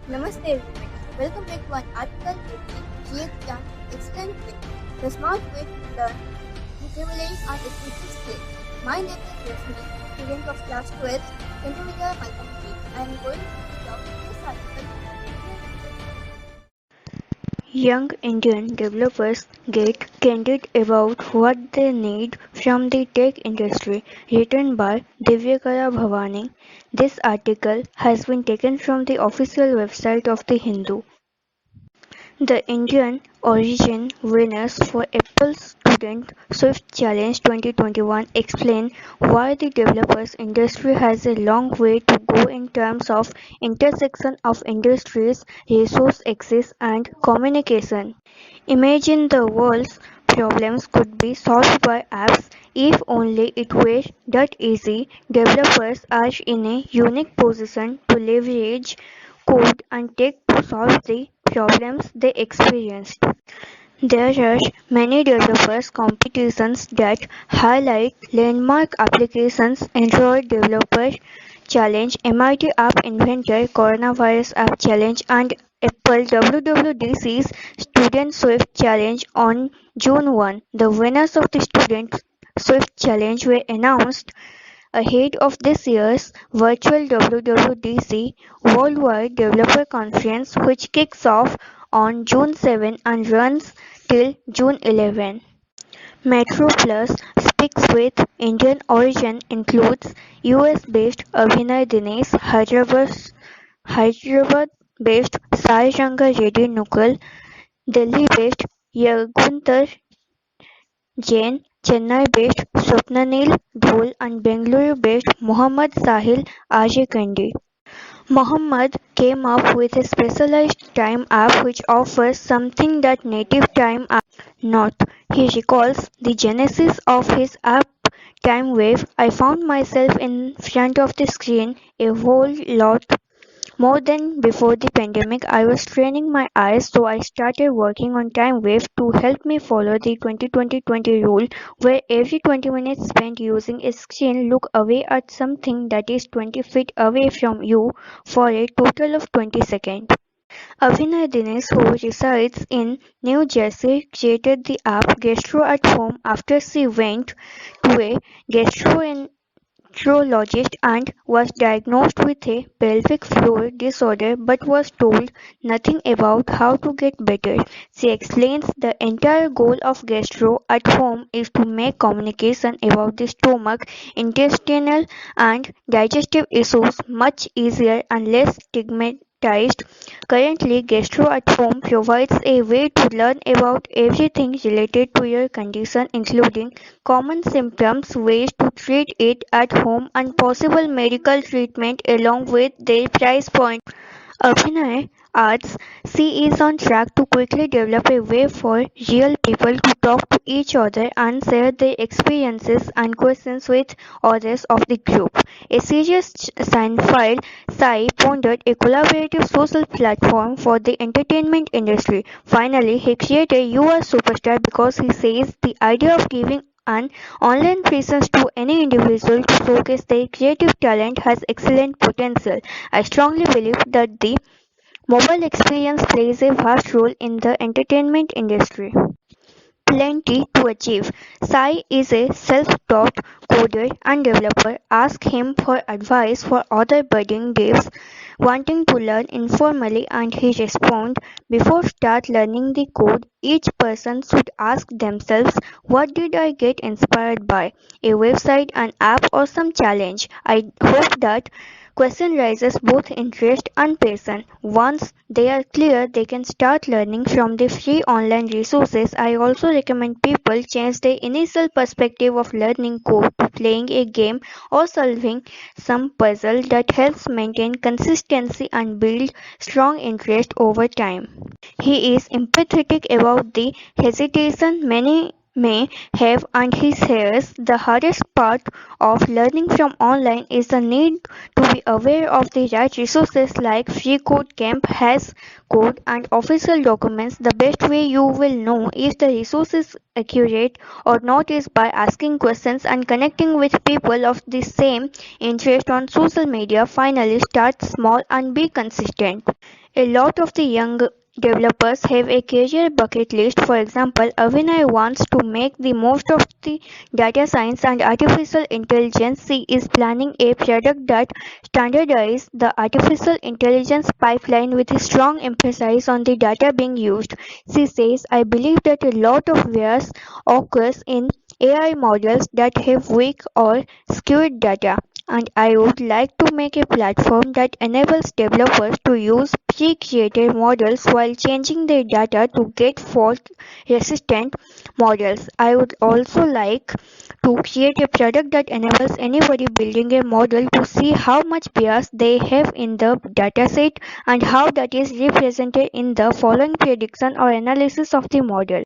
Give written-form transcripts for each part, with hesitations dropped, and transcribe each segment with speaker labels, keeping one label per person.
Speaker 1: Namaste everyone. Welcome back to an article written G.H. Young Excellent Way, the smart way to learn vocabulary and speaking skills. My name is Rashmi, student of class 12, Centimeter Mathematics. I am going to read out this article.
Speaker 2: Young Indian developers get candid about what they need from the tech industry, written by Divyakara Bhavani. This article has been taken from the official website of The Hindu. The Indian origin winners for Apple Student Swift Challenge 2021 explain why the developers industry has a long way to go in terms of intersection of industries, resource access and communication. Imagine the world's problems could be solved by apps if only it were that easy. Developers are in a unique position to leverage code and tech to solve the problems they experienced. There are many developers competitions that highlight landmark applications: Android Developer Challenge, MIT App Inventor, Coronavirus App Challenge, and Apple WWDC's Student Swift Challenge on June 1. The winners of the Student Swift Challenge were announced ahead of this year's virtual WWDC Worldwide Developer Conference, which kicks off on June 7 and runs till June 11. Metro Plus speaks with Indian origin includes US-based Abhinay Dinesh, Hyderabad-based Sai Shankar Reddy Nukal, Delhi-based Yaguntar Jain, Chennai-based Swapnanil Dhol and Bengaluru-based Mohammad Sahil Ajekandi. Mohammed came up with a specialized time app which offers something that native time apps not. He recalls the genesis of his app TimeWave. I found myself in front of the screen a whole lot more than before the pandemic. I was training my eyes, so I started working on TimeWave to help me follow the 20-20-20 rule, where every 20 minutes spent using a screen, look away at something that is 20 feet away from you for a total of 20 seconds. Abhinay Dinesh, who resides in New Jersey, created the app Gastro at Home after she went to a gastroenterologist and was diagnosed with a pelvic floor disorder but was told nothing about how to get better. She explains the entire goal of Gastro at Home is to make communication about the stomach, intestinal, and digestive issues much easier and less stigmatized. Currently, Gastro at Home provides a way to learn about everything related to your condition, including common symptoms, ways to treat it at home, and possible medical treatment along with their price point. Abhinay adds she is on track to quickly develop a way for real people to talk to each other and share their experiences and questions with others of the group. A serious Seinfeld, Sai founded a collaborative social platform for the entertainment industry. Finally, he created You Are Superstar because he says the idea of giving an online presence to any individual to showcase their creative talent has excellent potential. I strongly believe that the mobile experience plays a vast role in the entertainment industry. Plenty to achieve. Sai is a self-taught coder and developer. Ask him for advice for other budding devs wanting to learn informally and he responds, before start learning the code, each person should ask themselves, what did I get inspired by? A website, an app or some challenge? I hope that question raises both interest and passion. Once they are clear, they can start learning from the free online resources. I also recommend people change their initial perspective of learning code to playing a game or solving some puzzle that helps maintain consistency and build strong interest over time. He is empathetic about the hesitation many may have and he says the hardest part of learning from online is the need to be aware of the right resources like Free Code Camp, has code and official documents. The best way you will know if the resource is accurate or not is by asking questions and connecting with people of the same interest on social media. Finally, start small and be consistent. A lot of the young developers have a career bucket list. For example, Avinay wants to make the most of the data science and artificial intelligence. She is planning a product that standardizes the artificial intelligence pipeline with a strong emphasis on the data being used. She says, I believe that a lot of bias occurs in AI models that have weak or skewed data, and I would like to make a platform that enables developers to use pre-created models while changing their data to get fault-resistant models. I would also like to create a product that enables anybody building a model to see how much bias they have in the dataset and how that is represented in the following prediction or analysis of the model.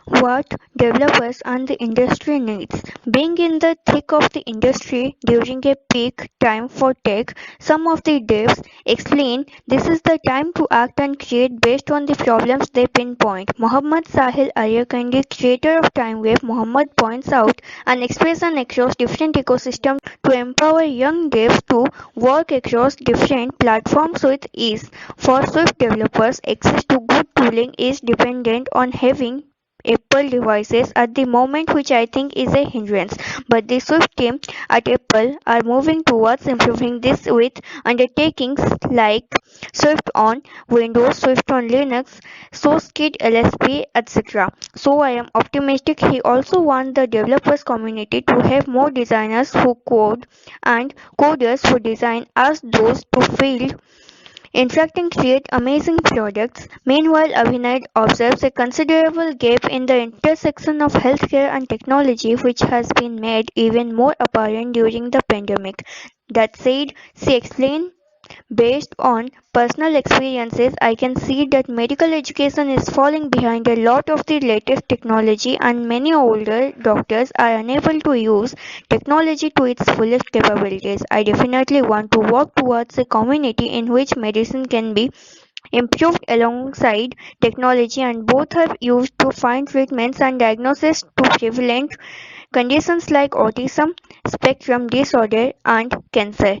Speaker 2: What developers and the industry needs. Being in the thick of the industry during a peak time for tech, some of the devs explain this is the time to act and create based on the problems they pinpoint. Muhammad Sahil Aryakandi, creator of TimeWave, Muhammad points out an expression across different ecosystems to empower young devs to work across different platforms with ease. For Swift developers, access to good tooling is dependent on having Apple devices at the moment, which I think is a hindrance. But the Swift team at Apple are moving towards improving this with undertakings like Swift on Windows, Swift on Linux, SourceKit, LSP, etc. So I am optimistic. He also wants the developers community to have more designers who code and coders who design as those to field interact and create amazing products. Meanwhile, Abhinay observes a considerable gap in the intersection of healthcare and technology, which has been made even more apparent during the pandemic. That said, she explained, based on personal experiences, I can see that medical education is falling behind a lot of the latest technology, and many older doctors are unable to use technology to its fullest capabilities. I definitely want to work towards a community in which medicine can be improved alongside technology and both are used to find treatments and diagnoses to prevalent conditions like autism spectrum disorder and cancer.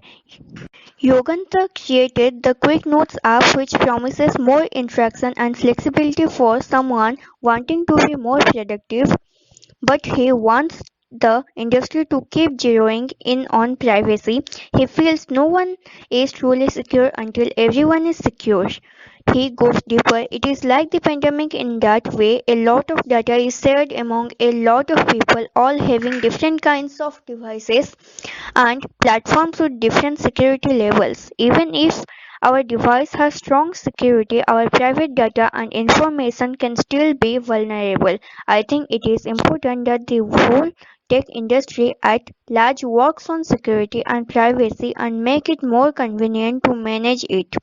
Speaker 2: Yoganta created the Quick Notes app, which promises more interaction and flexibility for someone wanting to be more productive, but he wants the industry to keep zeroing in on privacy. He feels no one is truly secure until everyone is secure. He goes deeper. It is like the pandemic in that way. A lot of data is shared among a lot of people, all having different kinds of devices and platforms with different security levels. Even if our device has strong security, our private data and information can still be vulnerable. I think it is important that the whole tech industry at large works on security and privacy and make it more convenient to manage it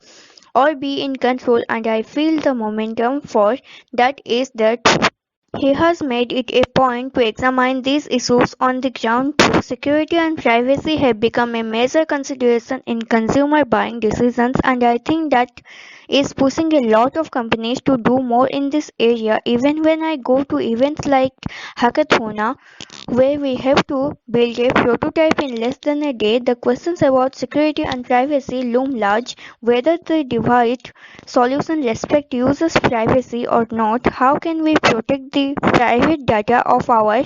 Speaker 2: or be in control, and I feel the momentum for that is there too. He has made it a point to examine these issues on the ground too. Security and privacy have become a major consideration in consumer buying decisions, and I think that is pushing a lot of companies to do more in this area. Even when I go to events like Hackathona, where we have to build a prototype in less than a day, the questions about security and privacy loom large. Whether the device solution respect users' privacy or not, how can we protect the private data of our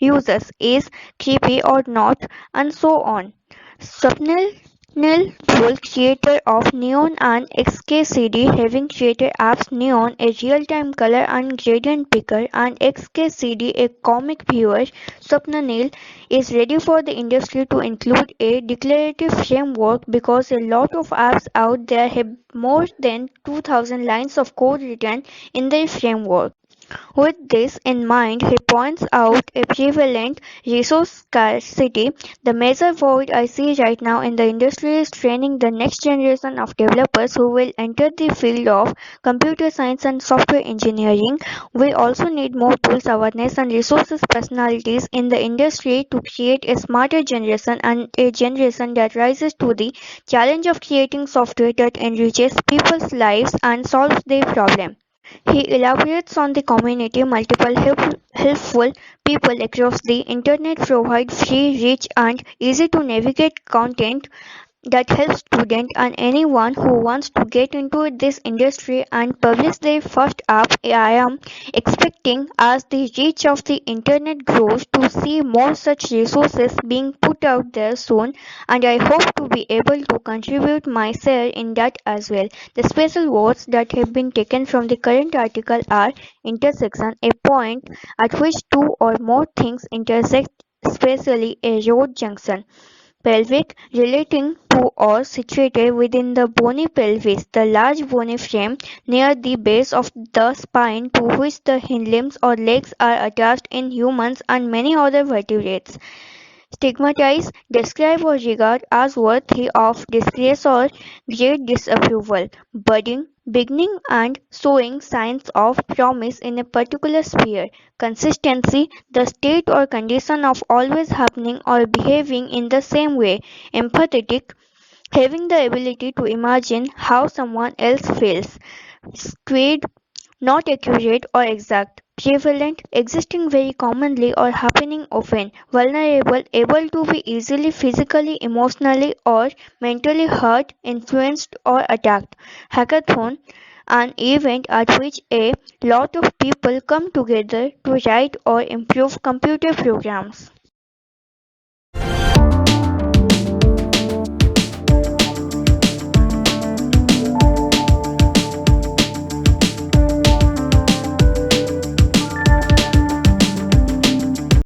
Speaker 2: users, is creepy or not, and so on. Swapnil Dhul, creator of Neon and XKCD, having created apps Neon, a real-time color and gradient picker, and XKCD, a comic viewer, Swapnil is ready for the industry to include a declarative framework because a lot of apps out there have more than 2000 lines of code written in their framework. With this in mind, he points out a prevalent resource scarcity. The major void I see right now in the industry is training the next generation of developers who will enter the field of computer science and software engineering. We also need more tools, awareness, and resources personalities in the industry to create a smarter generation and a generation that rises to the challenge of creating software that enriches people's lives and solves their problems. He elaborates on the community. Multiple helpful people across the internet provide free, rich, and easy to navigate content that helps students and anyone who wants to get into this industry and publish their first app. I am expecting as the reach of the internet grows to see more such resources being put out there soon, and I hope to be able to contribute my share in that as well. The special words that have been taken from the current article are intersection, a point at which two or more things intersect, especially a road junction. Pelvic, relating to or situated within the bony pelvis, the large bony frame near the base of the spine to which the hind limbs or legs are attached in humans and many other vertebrates. Stigmatize, describe or regard as worthy of disgrace or great disapproval. Budding, beginning and showing signs of promise in a particular sphere. Consistency, the state or condition of always happening or behaving in the same way. Empathetic, having the ability to imagine how someone else feels. Skewed, not accurate or exact, prevalent, existing very commonly or happening often, vulnerable, able to be easily physically, emotionally, or mentally hurt, influenced, or attacked. Hackathon, an event at which a lot of people come together to write or improve computer programs.